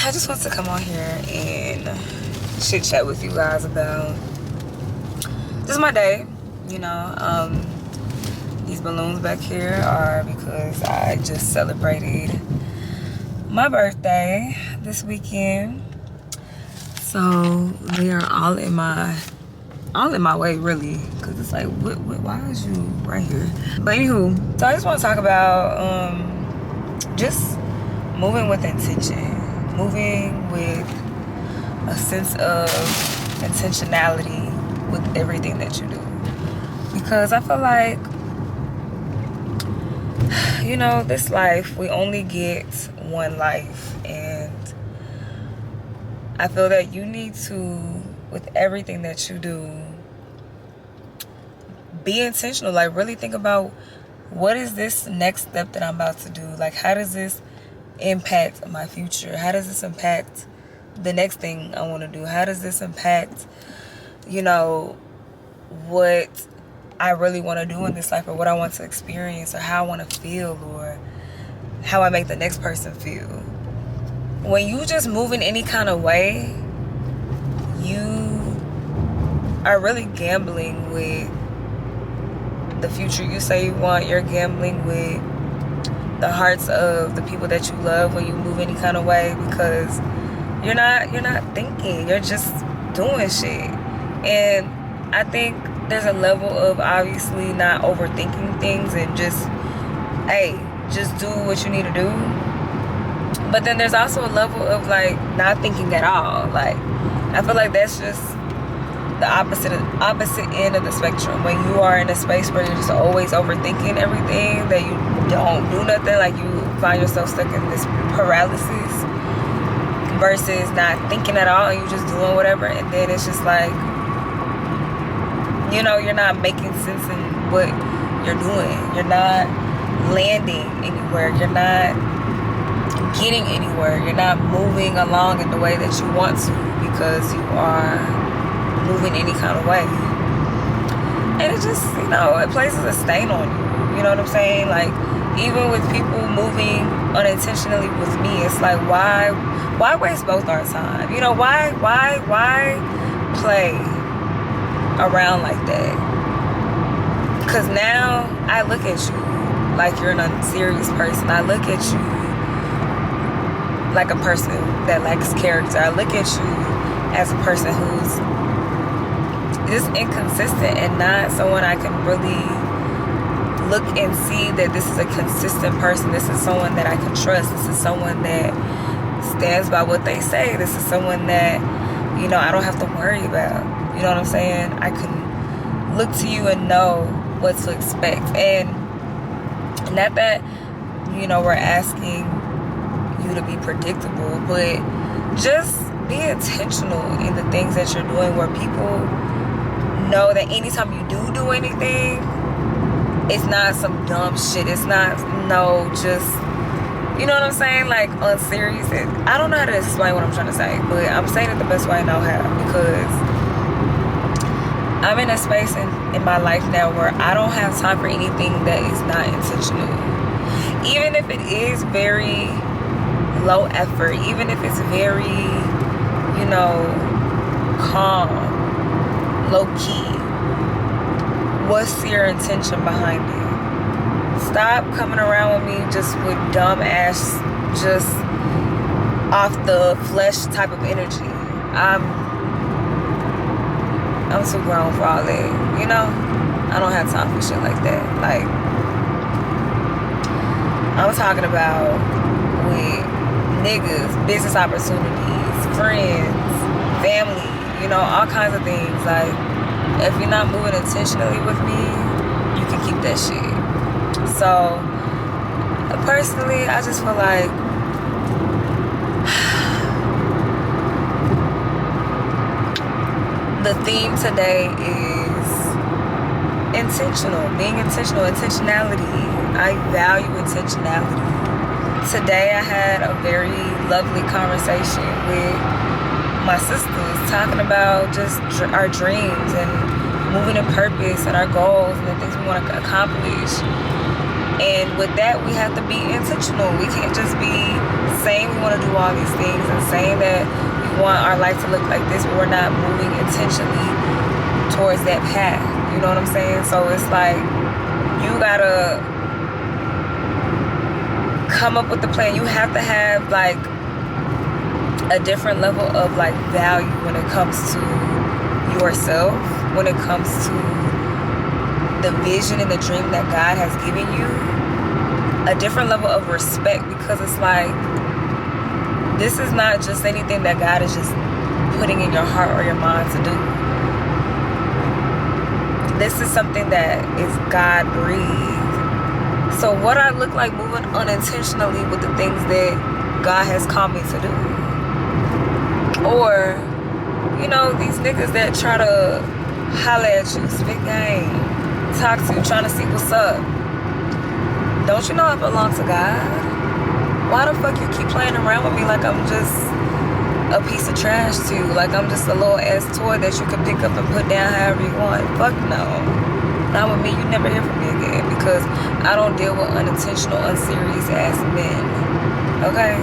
I just want to come on here and chit chat with you guys about just my day. You know, these balloons back here are because I just celebrated my birthday this weekend. So they are all in my way, really, because it's like, why is you right here? But anywho, so I just want to talk about just moving with intention, moving with a sense of intentionality with everything that you do. Because I feel like, you know, this life, we only get one life, and I feel that you need to, with everything that you do, be intentional. Like, really think about, what is this next step that I'm about to do? Like, how does this impact my future? How does this impact the next thing I want to do? How does this impact, you know, what I really want to do in this life, or what I want to experience, or how I want to feel, or how I make the next person feel? When you just move in any kind of way, you are really gambling with the future you say you want. You're gambling with the hearts of the people that you love when you move any kind of way, because you're not thinking, you're just doing shit. And I think there's a level of obviously not overthinking things and just, hey, just do what you need to do. But then there's also a level of like not thinking at all. Like, I feel like that's just the opposite end of the spectrum. When you are in a space where you're just always overthinking everything, that you don't do nothing, like you find yourself stuck in this paralysis, versus not thinking at all and you just doing whatever. And then it's just like, you know, you're not making sense in what you're doing. You're not landing anywhere. You're not getting anywhere. You're not moving along in the way that you want to, because you are moving any kind of way. And it just, you know, it places a stain on you. You know what I'm saying? Like, even with people moving unintentionally with me, it's like, why waste both our time? You know, why play around like that? Because now I look at you like you're an unserious person. I look at you like a person that lacks character. I look at you as a person who's just inconsistent, and not someone I can really look and see that this is a consistent person. This is someone that I can trust. This is someone that stands by what they say. This is someone that, you know, I don't have to worry about. You know what I'm saying? I can look to you and know what to expect. And not that, you know, we're asking you to be predictable, but just be intentional in the things that you're doing, where people know that anytime you do anything, it's not some dumb shit. It's not, no, just, you know what I'm saying? Like, unserious. I don't know how to explain what I'm trying to say, but I'm saying it the best way I know how, because I'm in a space in my life now where I don't have time for anything that is not intentional. Even if it is very low effort, even if it's very, you know, calm, low key, what's your intention behind it? Stop coming around with me just with dumb ass, just off the flesh type of energy. I'm too grown for all that, you know? I don't have time for shit like that. Like, I'm talking about with niggas, business opportunities, friends, family, you know, all kinds of things. Like, if you're not moving intentionally with me, you can keep that shit. So, personally, I just feel like the theme today is intentional, being intentional, intentionality. I value intentionality. Today I had a very lovely conversation with my sisters, talking about just our dreams and moving in purpose and our goals and the things we want to accomplish. And with that, we have to be intentional. We can't just be saying we want to do all these things and saying that we want our life to look like this, but we're not moving intentionally towards that path. You know what I'm saying? So it's like, you gotta come up with the plan. You have to have like a different level of like value when it comes to yourself, when it comes to the vision and the dream that God has given you. A different level of respect, because it's like, this is not just anything that God is just putting in your heart or your mind to do. This is something that is God breathed. So what I look like moving unintentionally with the things that God has called me to do. Or, you know, these niggas that try to holler at you, spit game, talk to you, trying to see what's up. Don't you know I belong to God? Why the fuck you keep playing around with me like I'm just a piece of trash to you? Like I'm just a little ass toy that you can pick up and put down however you want? Fuck no. Not with me. You never hear from me again, because I don't deal with unintentional, unserious ass men. Okay?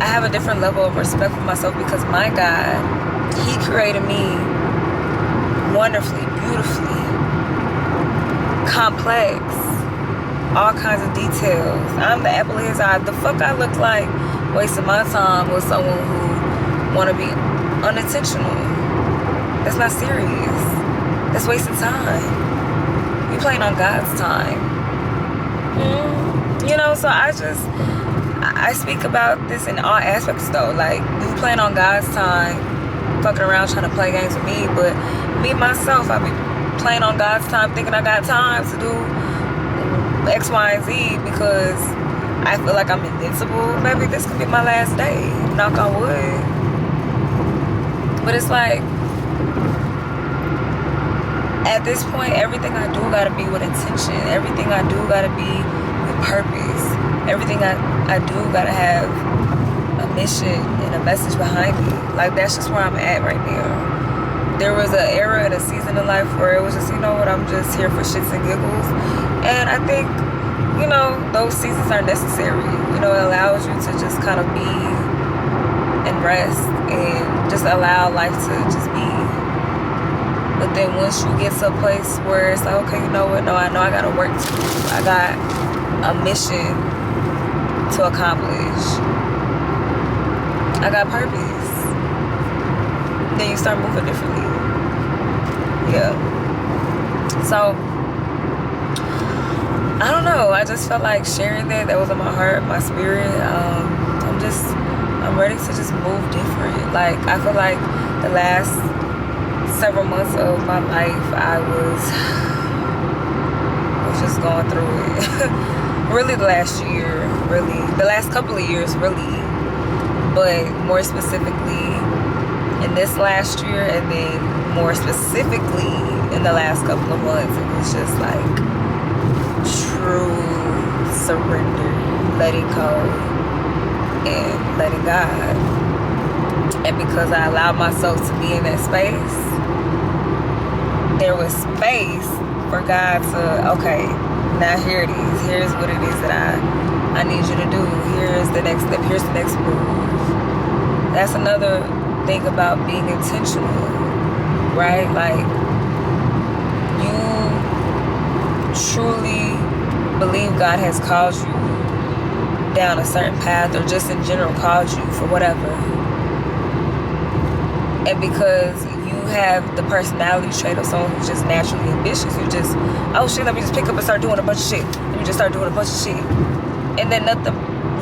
I have a different level of respect for myself, because my God, He created me wonderfully, beautifully, complex, all kinds of details. I'm the apple of His eye. The fuck I look like wasting my time with someone who want to be unintentional? That's not serious. That's wasting time. You playing on God's time. You know, so I speak about this in all aspects though. Like, you playing on God's time, fucking around trying to play games with me, but me myself, I be playing on God's time, thinking I got time to do X, Y, and Z because I feel like I'm invincible. Maybe this could be my last day. Knock on wood. But it's like, at this point, everything I do gotta be with intention. Everything I do gotta be with purpose. Everything I do gotta have a mission and a message behind me. Like, that's just where I'm at right now. There was an era and a season in life where it was just, you know what, I'm just here for shits and giggles. And I think, you know, those seasons are necessary. You know, it allows you to just kind of be and rest and just allow life to just be. But then once you get to a place where it's like, okay, you know what, no, I know I gotta work too. I got a mission to accomplish. I got purpose. Then you start moving differently. Yeah. So, I don't know. I just felt like sharing that. That was in my heart, my spirit. I'm ready to just move different. Like, I feel like the last several months of my life, I was just going through it. Really the last year, really. The last couple of years, really. But more specifically in this last year, and then more specifically in the last couple of months, it was just like true surrender, letting go, and letting God. And because I allowed myself to be in that space, there was space for God to, okay, now here it is. Here's what it is that I need you to do. Here's the next step. Here's the next move. That's another thing about being intentional, right? Like, you truly believe God has called you down a certain path, or just in general called you for whatever. And because you have the personality trait of someone who's just naturally ambitious, you just, oh shit, let me just pick up and start doing a bunch of shit. Let me just start doing a bunch of shit. And then nothing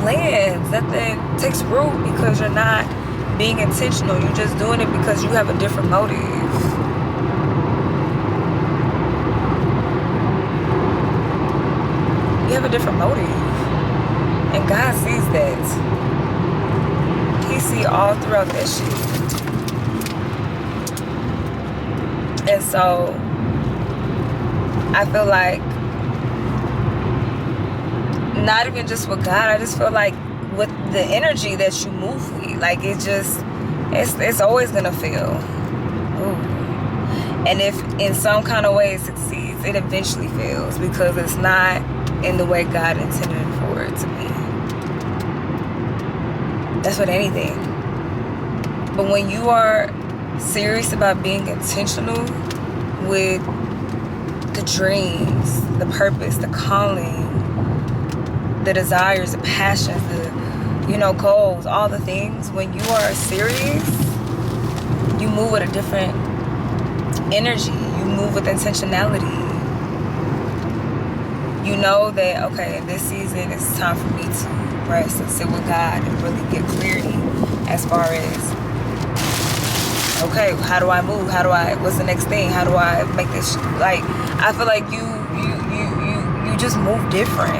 lands, nothing takes root, because you're not being intentional. You're just doing it because you have a different motive. You have a different motive. And God sees that. He sees all throughout that shit. And so, I feel like, not even just with God, I just feel like with the energy that you move with, like, it just, it's always gonna fail. Ooh. And if in some kind of way it succeeds, it eventually fails, because it's not in the way God intended for it to be. That's with anything. But when you are serious about being intentional with the dreams, the purpose, the calling, the desires, the passions, the, you know, goals, all the things, when you are serious, you move with a different energy. You move with intentionality. You know that, okay, in this season, it's time for me to rest and sit with God and really get clarity as far as, okay, how do I move? What's the next thing? How do I make this, like, I feel like you just move different.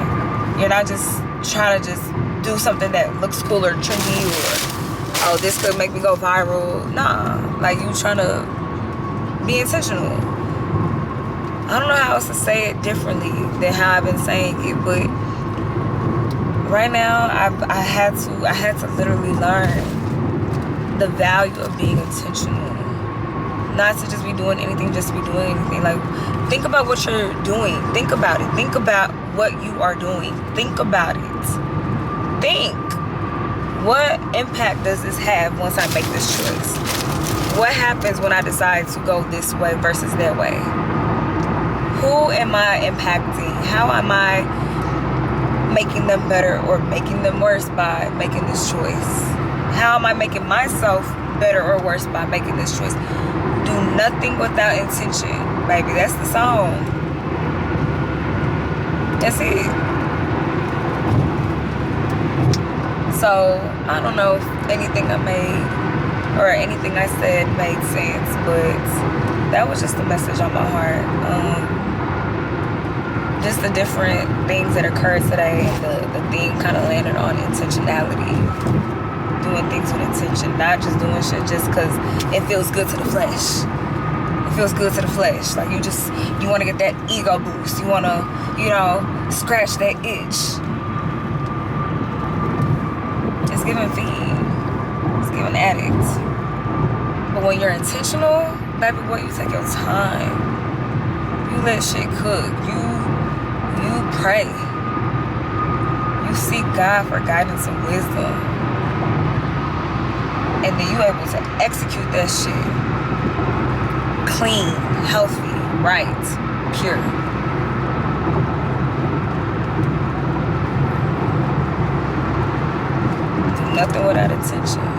You're not just trying to just do something that looks cool or trendy or, oh, this could make me go viral. Nah, like, you trying to be intentional. I don't know how else to say it differently than how I've been saying it, but right now I had to literally learn the value of being intentional. Not to just be doing anything, just to be doing anything. Like, think about what you're doing. Think about it. Think about what you are doing. Think about it. Think. What impact does this have once I make this choice? What happens when I decide to go this way versus that way? Who am I impacting? How am I making them better or making them worse by making this choice? How am I making myself better or worse by making this choice? Do nothing without intention, baby. That's the song. That's it. So, I don't know if anything I made or anything I said made sense, but that was just the message on my heart. Just the different things that occurred today, and the theme kind of landed on intentionality. Doing things with intention, not just doing shit just because it feels good to the flesh. It feels good to the flesh. Like, you want to get that ego boost. You want to, you know, scratch that itch. It's giving fiend. It's giving addict. But when you're intentional, baby boy, you take your time. You let shit cook. You pray. You seek God for guidance and wisdom. And then you able to execute that shit clean, healthy, right, pure. Do nothing without intention.